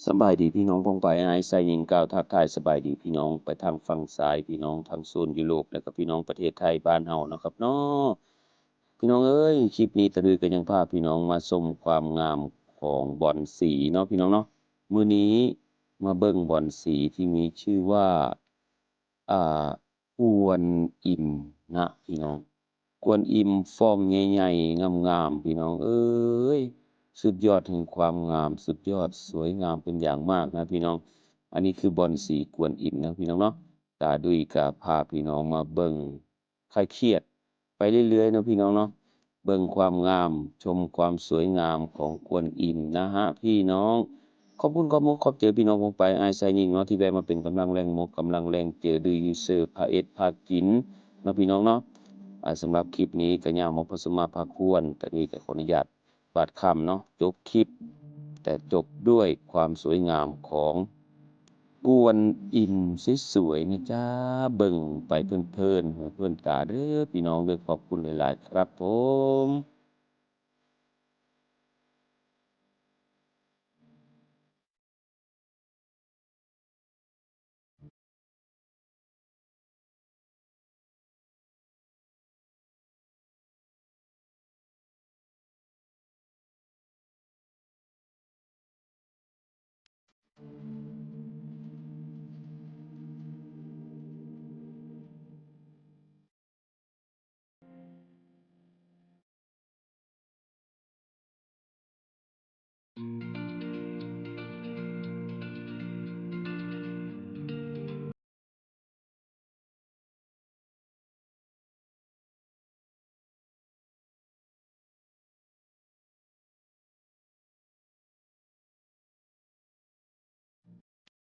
สบายดีพี่น้องป้องไปอ้ายไซยิงกล่าวทักทายสบายดีพี่น้องไปทางฝั่งซ้ายพี่น้องทางโซนยุโรปแล้วก็พี่น้องประเทศไทยบ้านเฮาเนาะครับเนาะพี่น้องเอ้ยคลิปนี้ตะลือก็ยังพาพี่น้องมาชมความงามของบ่อนสีเนาะพี่น้องเนาะมื้อนี้มาเบิ่งบ่อนสีที่มีชื่อว่าอ่ากวนอิมนะพี่น้องกวนอิมฟอร์มใหญ่ๆงามๆพี่น้องเอ้ย สุดยอดแห่งความงามสุดยอดสวยงามเป็นอย่างมากนะพี่น้องอันนี้คือบอนสีกวนอิมนะพี่น้องเนาะตาดุยก็พาพี่น้องมาเบิ่งคลายเครียดไปเรื่อยๆเนาะพี่น้องเนาะเบิ่งความงามชมความสวยงามของกวนอิมนะครับพี่น้องขอบคุณขอบมกขอบใจพี่น้องผมไปอ้ายไซยิ่งเนาะที่แวะมาเป็นกำลังแรงมกกำลังแรงเจอดือยูเซอร์พาเอ็ดพากินเนาะพี่น้องเนาะสำหรับคลิปนี้ก็ยาวมาพอสมมาพาควรแต่นี่ก็ขออนุญาต บาดคำเนาะจบคลิปแต่จบด้วยความสวยงามของกวนอิมสวยๆนะจ๊ะเบิ่งไปเพลินๆเพื่อนตาเด้อพี่น้องเด้อขอบคุณหลายๆครับผม